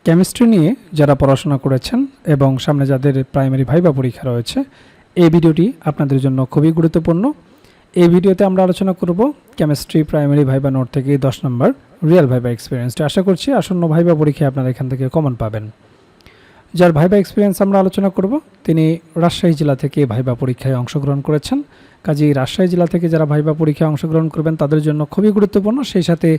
Chemistry নিয়ে যারা পড়াশোনা করেছেন এবং সামনে যাদের প্রাইমারি ভাইবা পরীক্ষা রয়েছে, এই ভিডিওটি আপনাদের জন্য খুবই গুরুত্বপূর্ণ। এই ভিডিওতে আমরা আলোচনা করব কেমিস্ট্রি প্রাইমারি ভাইবা নোট থেকে 10 নম্বর রিয়েল ভাইবা এক্সপিরিয়েন্সটা। আশা করছি আসন্ন ভাইবা পরীক্ষায় আপনারা এখান থেকে কমন পাবেন। যার ভাইবা এক্সপিরিয়েন্স আমরা আলোচনা করব, তিনি রাজশাহী জেলা থেকে ভাইবা পরীক্ষায় অংশগ্রহণ করেছেন। কাজেই রাজশাহী জেলা থেকে যারা ভাইবা পরীক্ষায় অংশগ্রহণ করবেন তাদের জন্য খুবই গুরুত্বপূর্ণ, সেই সাথে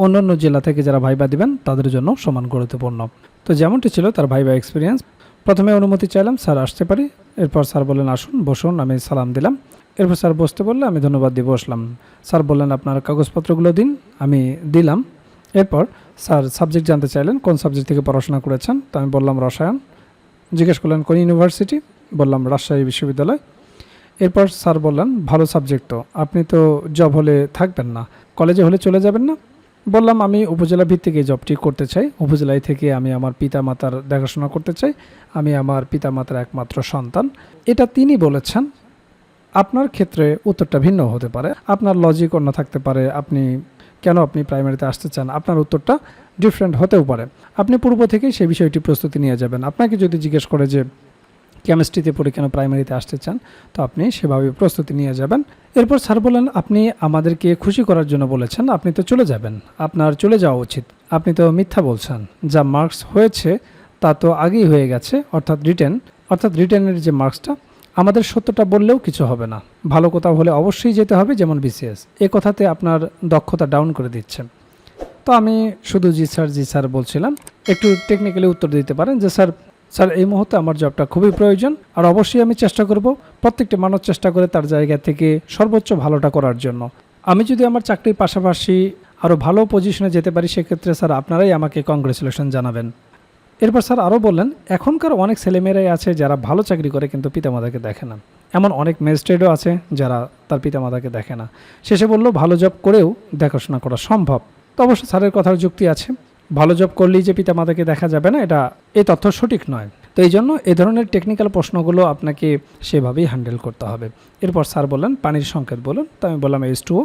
অন্যান্য জেলা থেকে যারা ভাইবা দিবেন তাদের জন্য সমান গুরুত্বপূর্ণ। তো যেমনটি ছিল তার ভাইবা এক্সপিরিয়েন্স, প্রথমে অনুমতি চাইলাম, স্যার আসতে পারি। এরপর স্যার বললেন আসুন, বসুন। আমি সালাম দিলাম। এরপর স্যার বসতে বললে আমি ধন্যবাদ দিয়ে বসলাম। স্যার বললেন আপনার কাগজপত্রগুলো দিন, আমি দিলাম। এরপর স্যার সাবজেক্ট জানতে চাইলেন, কোন সাবজেক্ট থেকে পড়াশোনা করেছেন। তো আমি বললাম রসায়ন। জিজ্ঞেস করলেন কোন ইউনিভার্সিটি, বললাম রাজশাহী বিশ্ববিদ্যালয়। এরপর স্যার বললেন ভালো সাবজেক্ট, তো আপনি তো জব হলে থাকবেন না, কলেজে হলে চলে যাবেন না। বললাম আমি উপজেলা ভিত্তিক এই জবটি করতে চাই, উপজেলায় থেকে আমি আমার পিতামাতার দেখাশোনা করতে চাই, আমি আমার পিতামাতার একমাত্র সন্তান। এটা তিনি বলেছেন। আপনার ক্ষেত্রে উত্তরটা ভিন্ন হতে পারে, আপনার লজিক অন্য থাকতে পারে, আপনি প্রাইমারিতে আসতে চান, আপনার উত্তরটা ডিফারেন্ট হতেও পারে। আপনি পূর্ব থেকেই সেই বিষয়টি প্রস্তুতি নিয়ে যাবেন। আপনাকে যদি জিজ্ঞেস করে যে কেমিস্ট্রিতে পড়ে কেন প্রাইমারিতে আসতে চান, তো আপনি সেভাবে প্রস্তুতি নিয়ে যাবেন। এরপর স্যার বললেন আপনি আমাদেরকে খুশি করার জন্য বলেছেন, আপনি তো চলে যাবেন, আপনার চলে যাওয়া উচিত, আপনি তো মিথ্যা বলছেন, যা মার্কস হয়েছে তা তো আগেই হয়ে গেছে, অর্থাৎ রিটেনের যে মার্কসটা, আমাদের সত্যটা বললেও কিছু হবে না, ভালো কোথাও হলে অবশ্যই যেতে হবে, যেমন বিসিএস। এ কথাতে আপনার দক্ষতা ডাউন করে দিচ্ছে। তো আমি শুধু জি স্যার বলছিলাম। একটু টেকনিক্যালি উত্তর দিতে পারেন যে স্যার এই মুহূর্তে আমার জবটা খুবই প্রয়োজন, আর অবশ্যই আমি চেষ্টা করব, প্রত্যেকটি মানুষ চেষ্টা করে তার জায়গা থেকে সর্বোচ্চ ভালোটা করার জন্য। আমি যদি আমার চাকরির পাশাপাশি আরও ভালো পজিশনে যেতে পারি, সেক্ষেত্রে স্যার আপনারাই আমাকে কংগ্রেচুলেশন জানাবেন। এরপর স্যার আরও বললেন এখনকার অনেক ছেলেমেয়েরাই আছে যারা ভালো চাকরি করে কিন্তু পিতামাতাকে দেখে না, এমন অনেক ম্যাজিস্ট্রেটও আছে যারা তার পিতামাতাকে দেখে না। শেষে বলল ভালো জব করেও দেখাশোনা করা সম্ভব। তো অবশ্য স্যারের কথার যুক্তি আছে, ভালো জব করলেই যে পিতামাতাকে দেখা যাবে না, এই তথ্য সঠিক নয়। তো এই জন্য এই ধরনের টেকনিক্যাল প্রশ্নগুলো আপনাকে সেভাবেই হ্যান্ডেল করতে হবে। এরপর স্যার বললেন পানির সংকেত বলুন, তো আমি বললাম H2O।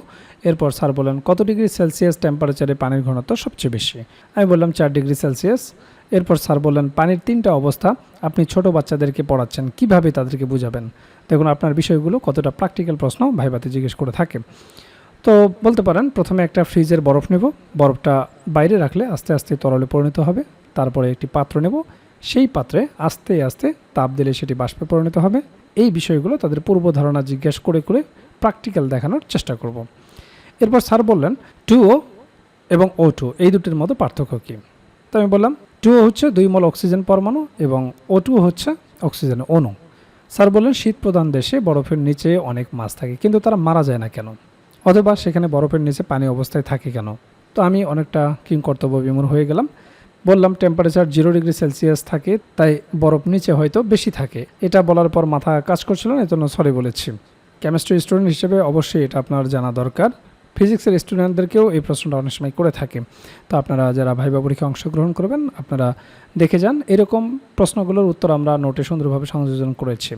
এরপর স্যার বললেন কত ডিগ্রি সেলসিয়াস টেম্পারেচারে পানির ঘনত্ব সবচেয়ে বেশি, আমি বললাম 4 ডিগ্রি সেলসিয়াস। এরপর স্যার বললেন পানির 3টা অবস্থা আপনি ছোট বাচ্চাদেরকে পড়াচ্ছেন, কিভাবে তাদেরকে বুঝাবেন। দেখুন আপনার বিষয়গুলো কতটা প্র্যাকটিক্যাল প্রশ্ন ভাইভাতে জিজ্ঞেস করে থাকে। তো বলতে পারেন প্রথমে একটা ফ্রিজের বরফ নেব, বরফটা বাইরে রাখলে আস্তে আস্তে তরলে পরিণত হবে। তারপরে একটি পাত্র নেব, সেই পাত্রে আস্তে আস্তে তাপ দিলে সেটি বাষ্পে পরিণত হবে। এই বিষয়গুলো তাদের পূর্ব ধারণা জিজ্ঞেস করে করে প্র্যাকটিক্যাল দেখানোর চেষ্টা করব। এরপর স্যার বললেন 2O এবং O2 এই দুটির মধ্যে পার্থক্য কী। তো আমি বললাম 2O হচ্ছে 2 মোল অক্সিজেন পরমাণু এবং O2 হচ্ছে অক্সিজেন অণু। স্যার বললেন শীত প্রধান দেশে বরফের নিচে অনেক মাছ থাকে, কিন্তু তারা মারা যায় না কেন, অথবা সেখানে বরফের নিচে পানি অবস্থায় থাকে কেন। তো আমি অনেকটা কিংকর্তব্য বিমূঢ় হয়ে গেলাম। বললাম টেম্পারেচার 0 ডিগ্রি সেলসিয়াস থাকে, তাই বরফ নিচে হয়তো বেশি থাকে। এটা বলার পর মাথা কাজ করছিল না, এজন্য সরি বলেছি। কেমিস্ট্রি স্টুডেন্ট হিসেবে অবশ্যই এটা আপনার জানা দরকার। ফিজিক্সের স্টুডেন্টদেরকেও এই প্রশ্নটা অনেক সময় করে থাকে। তো আপনারা যারা ভাইবা পরীক্ষায় অংশগ্রহণ করবেন আপনারা দেখে যান, এরকম প্রশ্নগুলোর উত্তর আমরা নোটে সুন্দরভাবে সংযোজন করেছি।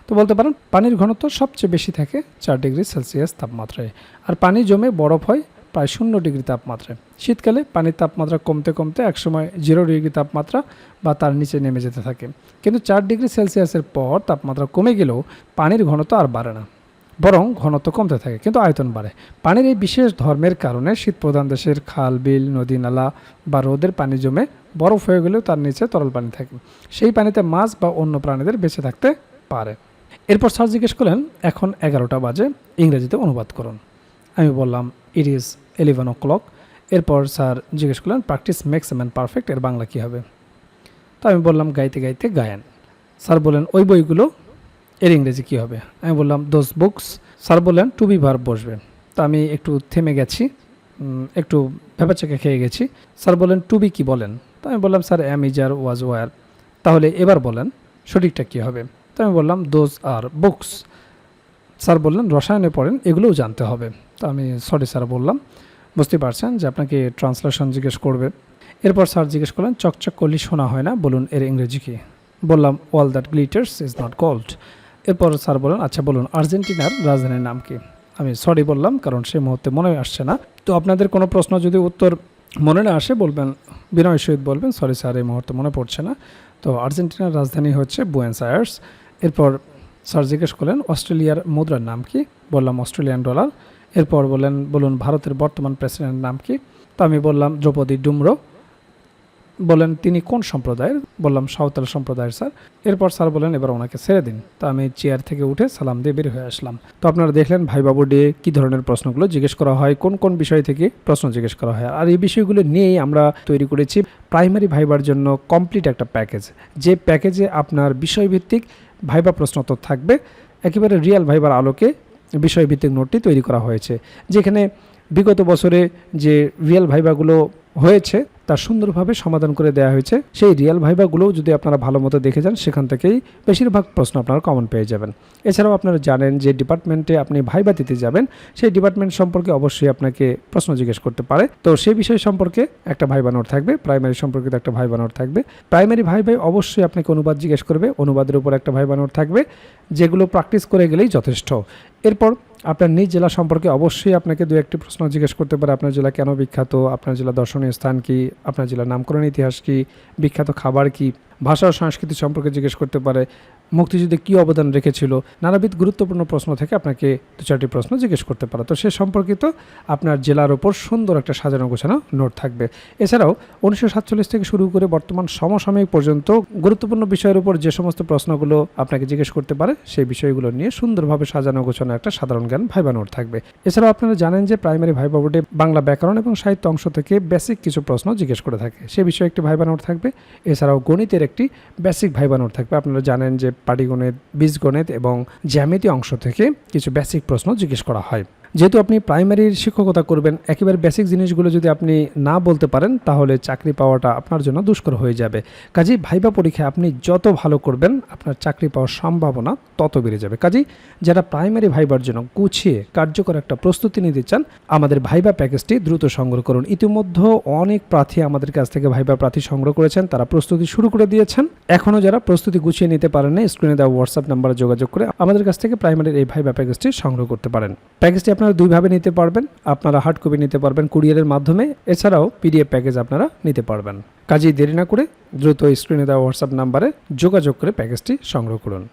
তো বলতে পারেন পানির ঘনত্ব সবচেয়ে বেশি থাকে 4 ডিগ্রি সেলসিয়াস তাপমাত্রায়, আর পানি জমে বরফ হয় প্রায় 0 ডিগ্রি তাপমাত্রায়। শীতকালে পানির তাপমাত্রা কমতে কমতে একসময় 0 ডিগ্রি তাপমাত্রা বা তার নিচে নেমে যেতে থাকে, কিন্তু 4 ডিগ্রি সেলসিয়াসের পর তাপমাত্রা কমে গেলেও পানির ঘনত্ব আর বাড়ে না, বরং ঘনত্ব কমতে থাকে কিন্তু আয়তন বাড়ে। পানির এই বিশেষ ধর্মের কারণে শীতপ্রধান দেশের খাল, বিল, নদী, নালা বা হ্রদের পানি জমে বরফ হয়ে গেলেও তার নিচে তরল পানি থাকে, সেই পানিতে মাছ বা অন্য প্রাণীদের বেঁচে থাকতে পারে। এরপর স্যার জিজ্ঞেস করলেন এখন 11টা বাজে, ইংরেজিতে অনুবাদ করুন। আমি বললাম ইট ইজ 11 o'clock। এরপর স্যার জিজ্ঞেস করলেন practice makes a man perfect, এর বাংলা কী হবে। তো আমি বললাম গাইতে গাইতে গায়েন। স্যার বললেন ওই বইগুলো, এর ইংরেজি কী হবে। আমি বললাম দোজ বুকস। স্যার বললেন টু বি ভার্ব বসবে। তো আমি একটু থেমে গেছি, একটু ভেবাচেকে খেয়ে গেছি। স্যার বললেন টু বি কী বলেন। তো আমি বললাম sir am, is, are, was, were. তাহলে এবার বলেন সঠিকটা কী হবে। তো আমি বললাম দোজ আর বুকস। স্যার বললেন রসায়নে পড়েন, এগুলোও জানতে হবে। তো আমি সরি স্যার বললাম। বুঝতে পারছেন যে আপনাকে ট্রান্সলেশন জিজ্ঞেস করবে। এরপর স্যার জিজ্ঞেস করলেন চকচক করলে শোনা হয় না, বলুন এর ইংরেজি কী। বললাম all that glitters is not gold. এরপর স্যার বললেন আচ্ছা বলুন আর্জেন্টিনার রাজধানীর নাম কি। আমি সরি বললাম কারণ সেই মুহূর্তে মনে আসছে না। তো আপনাদের কোনো প্রশ্ন যদি উত্তর মনে না আসে বলবেন, বিনয় সহিত বলবেন সরি স্যার এই মুহূর্তে মনে পড়ছে না। তো আর্জেন্টিনার রাজধানী হচ্ছে বুয়েন্স আয়ার্স। এরপর স্যার জিজ্ঞেস করলেন অস্ট্রেলিয়ার মুদ্রার নাম কি, বললাম অস্ট্রেলিয়ান ডলার। এরপর বলুন ভারতের বর্তমান প্রেসিডেন্টের নাম কি, তো আমি বললাম দ্রৌপদী মুর্মু। বলেন তিনি কোন সম্প্রদায়ের, বললাম সাঁওতাল সম্প্রদায়ের স্যার। এরপর স্যার বলেন এবার ওনাকে ছেড়ে দিন। তো আমি চেয়ার থেকে উঠে সালাম দিয়ে বের হয়ে আসলাম। তো আপনারা দেখলেন ভাইবা বোর্ডে কী ধরনের প্রশ্নগুলো জিজ্ঞেস করা হয়, কোন কোন বিষয় থেকে প্রশ্ন জিজ্ঞেস করা হয়। আর এই বিষয়গুলো নিয়েই আমরা তৈরি করেছি প্রাইমারি ভাইবার জন্য কমপ্লিট একটা প্যাকেজ, যে প্যাকেজে আপনার বিষয়ভিত্তিক ভাইবা প্রশ্ন তো থাকবে, একেবারে রিয়েল ভাইবার আলোকে বিষয়ভিত্তিক নোটটি তৈরি করা হয়েছে, যেখানে বিগত বছরে যে রিয়েল ভাইবাগুলো হয়েছে তা সুন্দরভাবে সমাধান করে দেওয়া হয়েছে। সেই রিয়েল ভাইবাগুলোও যদি আপনারা ভালো মতো দেখে যান, সেখান থেকেই বেশিরভাগ প্রশ্ন আপনারা কমন পেয়ে যাবেন। এছাড়াও আপনারা জানেন যে ডিপার্টমেন্টে আপনি ভাইবা দিতে যাবেন, সেই ডিপার্টমেন্ট সম্পর্কে অবশ্যই আপনাকে প্রশ্ন জিজ্ঞেস করতে পারে। তো সেই বিষয় সম্পর্কে একটা ভাইবা নোট থাকবে, প্রাইমারি সম্পর্কিত একটা ভাইবা নোট থাকবে। প্রাইমারি ভাইবাই অবশ্যই আপনাকে অনুবাদ জিজ্ঞেস করবে, অনুবাদের উপর একটা ভাইবা নোট থাকবে, যেগুলো প্র্যাকটিস করে গেলেই যথেষ্ট। এরপর আপনার নিজ জেলা সম্পর্কে অবশ্যই আপনাকে দু একটি প্রশ্ন জিজ্ঞেস করতে পারে। আপনার জেলা কেন বিখ্যাত, আপনার জেলা দর্শনীয় স্থান কি, আপনার জেলার নামকরণ ইতিহাস কি, বিখ্যাত খাবার কি, ভাষা ও সংস্কৃতি সম্পর্কে জিজ্ঞেস করতে পারে, মুক্তিযুদ্ধে কী অবদান রেখেছিল, নানাবিধ গুরুত্বপূর্ণ প্রশ্ন থেকে আপনাকে দু চারটি প্রশ্ন জিজ্ঞেস করতে পারে। তো সে সম্পর্কিত আপনার জেলার ওপর সুন্দর একটা সাজানো গোছানো নোট থাকবে। এছাড়াও 1947 থেকে শুরু করে বর্তমান সমসাময়িক পর্যন্ত গুরুত্বপূর্ণ বিষয়ের উপর যে সমস্ত প্রশ্নগুলো আপনাকে জিজ্ঞেস করতে পারে, সেই বিষয়গুলো নিয়ে সুন্দরভাবে সাজানো গোছানো একটা সাধারণ জ্ঞান ভাইবা নোট থাকবে। এছাড়াও আপনারা জানেন যে প্রাইমারি ভাইবা বোর্ডে বাংলা ব্যাকরণ এবং সাহিত্য অংশ থেকে বেসিক কিছু প্রশ্ন জিজ্ঞেস করে থাকে, সে বিষয়ে একটি ভাইবা নোট থাকবে। এছাড়াও গণিতের একটি বেসিক ভাইবা নোট থাকবে। আপনারা জানেন যে পাটিগণিত, বীজগণিত এবং জ্যামিতি অংশ থেকে কিছু বেসিক প্রশ্ন জিজ্ঞেস করা হয়। যেহেতু আপনি প্রাইমারির শিক্ষকতা করবেন, একেবারে বেসিক জিনিসগুলো যদি আপনি না বলতে পারেন, তাহলে চাকরি পাওয়াটা আপনার জন্য দুষ্কর হয়ে যাবে। কাজেই ভাইবা পরীক্ষায় আপনি যত ভালো করবেন, আপনার চাকরি পাওয়ার সম্ভাবনা তত বেড়ে যাবে। কাজেই যারা প্রাইমারি ভাইবার জন্য গুছিয়ে কার্যকর একটা প্রস্তুতি নিতে চান, আমাদের ভাইবা প্যাকেজটি দ্রুত সংগ্রহ করুন। ইতিমধ্যে অনেক প্রার্থী আমাদের কাছ থেকে ভাইবা প্রার্থী সংগ্রহ করেছেন, তারা প্রস্তুতি শুরু করে দিয়েছেন। এখনও যারা প্রস্তুতি গুছিয়ে নিতে পারেন না, স্ক্রিনে দেওয়া হোয়াটসঅ্যাপ নাম্বারে যোগাযোগ করে আমাদের কাছ থেকে প্রাইমারির এই ভাইবা প্যাকেজটি সংগ্রহ করতে পারেন। প্যাকেজটি আপনারা দুইভাবে নিতে পারবেন, আপনারা হার্ড কপি নিতে পারবেন কুরিয়ারের মাধ্যমে, এছাড়াও পিডিএফ প্যাকেজ আপনারা নিতে পারবেন। কাজেই দেরি না করে দ্রুত স্ক্রিনে দেওয়া হোয়াটসঅ্যাপ নাম্বারে যোগাযোগ করে প্যাকেজটি সংগ্রহ করুন।